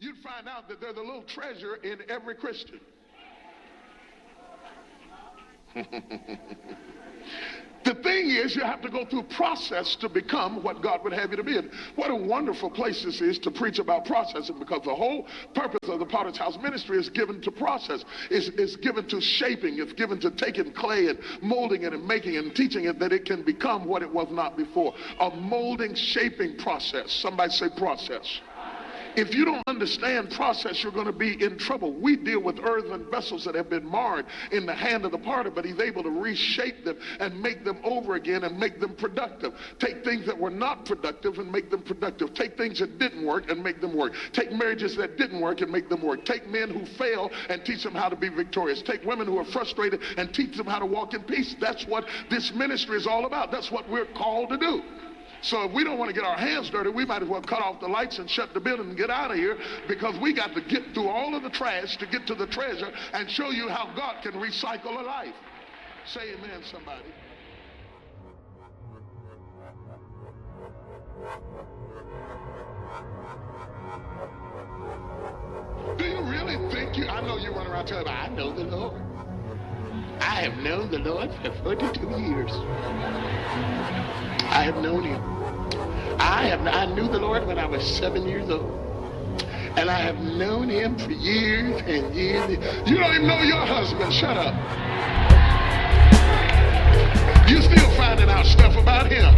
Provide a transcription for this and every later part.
you'd find out that there's a little treasure in every Christian. The thing is, you have to go through a process to become what God would have you to be. And what a wonderful place this is to preach about processing, because the whole purpose of the Potter's House ministry is given to process. It's given to shaping. It's given to taking clay and molding it and making it and teaching it that it can become what it was not before. A molding, shaping process. Somebody say process. If you don't understand process, you're going to be in trouble. We deal with earthen vessels that have been marred in the hand of the potter, but he's able to reshape them and make them over again and make them productive. Take things that were not productive and make them productive. Take things that didn't work and make them work. Take marriages that didn't work and make them work. Take men who fail and teach them how to be victorious. Take women who are frustrated and teach them how to walk in peace. That's what this ministry is all about. That's what we're called to do. So if we don't want to get our hands dirty, we might as well cut off the lights and shut the building and get out of here, because we got to get through all of the trash to get to the treasure and show you how God can recycle a life. Say amen, somebody. Do you really think I know you run around telling me, I know the Lord. I have known the Lord for 42 years. I have known him. I knew the Lord when I was 7 years old. And I have known him for years and years. You don't even know your husband. Shut up. You still finding out stuff about him.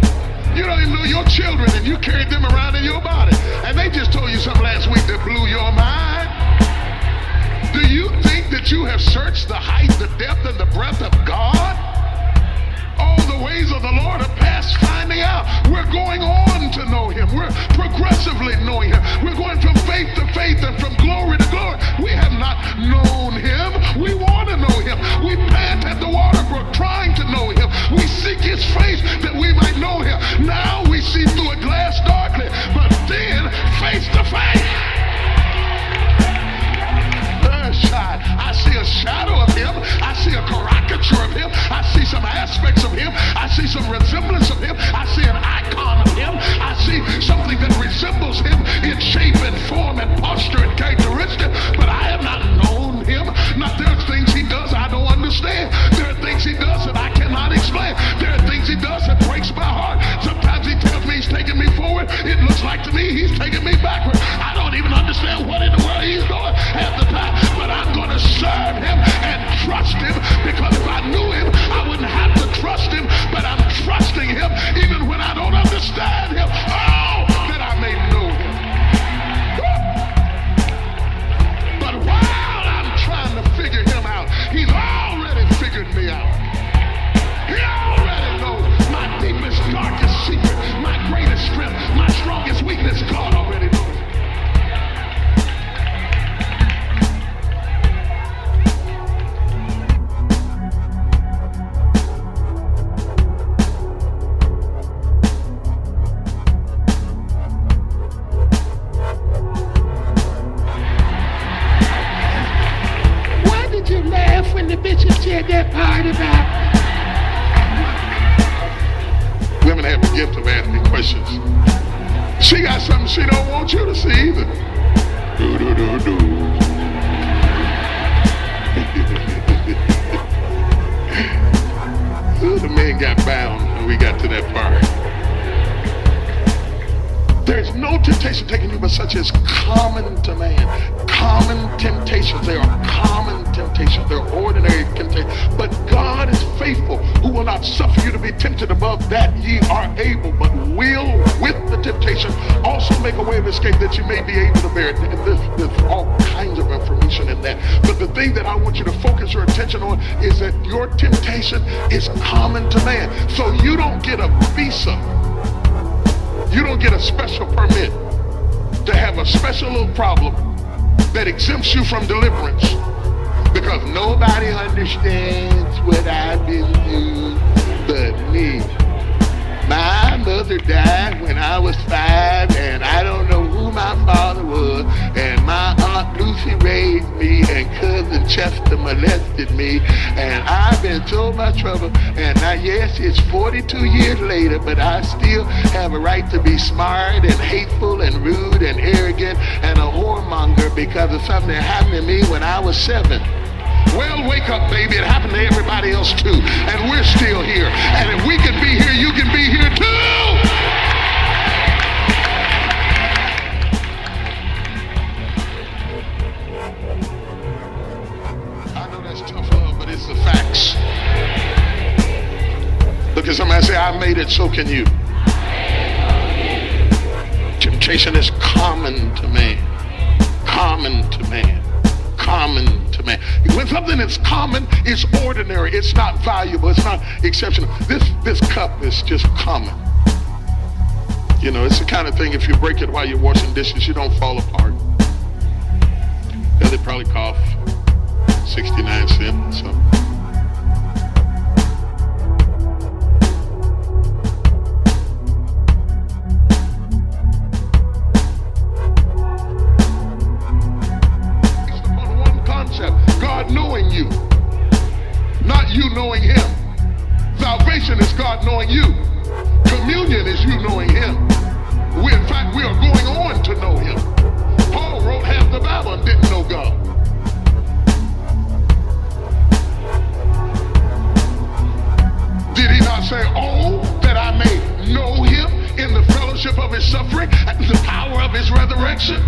You don't even know your children, and you carried them around in your body. And they just told you something last week that blew your mind. Do you think that you have searched the height, the depth, and the breadth of God? All the ways of the Lord are past finding out. We're going on to know him. We're progressively knowing him. We're going from faith to faith and from glory to glory. We have not known him. We want to know him. We pant at the water brook trying to know him. We seek his face that we might know him. Now we see through a glass darkly, but then face to face. I see a shadow of him. I see a caricature of him. I see some aspects of him. I see some resemblance of him. I see an icon of him. I see something that resembles him in shape and form and posture and characteristic, but I have not known him. Now, there are things he does I don't understand. There are things he does that I cannot explain. There are things he does that breaks my heart. Sometimes he tells me he's taking me forward. It looks like to me he's taking me backward. I don't even understand what in the world he's doing half the time, but I'm going to serve him and trust him, because if I knew him, I wouldn't have to trust him, but I'm trusting him even when I don't understand him. Oh, that I may know him. But while I'm trying to figure him out, he's already figured me out. He already knows my deepest, darkest secret, my greatest strength, my strongest weakness. God already knows. That part about women have the gift of asking questions. She got something she don't want you to see either. Do. The man got bound when we got to that part. There's no temptation taking you but such as common to man. Common temptations. They are common temptations. They're ordinary temptations. But God is faithful, who will not suffer you to be tempted above that ye are able, but will, with the temptation, also make a way of escape that you may be able to bear it. There's all kinds of information in that. But the thing that I want you to focus your attention on is that your temptation is common to man. So you don't get a visa. You don't get a special permit to have a special little problem that exempts you from deliverance, because nobody understands what I've been through but me. My mother died when I was 5, and I don't know who my father was, and my Aunt Lucy raised me, and Cousin Chester molested me, and I've been through my trouble, and now, yes, it's 42 years later, but I still have a right to be smart and hateful and rude and arrogant and a whoremonger because of something that happened to me when I was 7. Well, wake up, baby. It happened to everybody else too. And we're still here. And if we can be here, you can be here too. I know that's tough love, but it's the facts. Look at somebody and say, I made it, so can you. Temptation is common to man. Common to man. Common to man. When something is common, it's ordinary. It's not valuable. It's not exceptional. This cup is just common. You know, it's the kind of thing, if you break it while you're washing dishes, you don't fall apart. Yeah, they probably cost 69 cents. So. God knowing you, not you knowing him. Salvation is God knowing you. Communion is you knowing him. In fact, we are going on to know him. Paul wrote half the Bible and didn't know God. Did he not say, oh, that I may know him in the fellowship of his suffering and the power of his resurrection?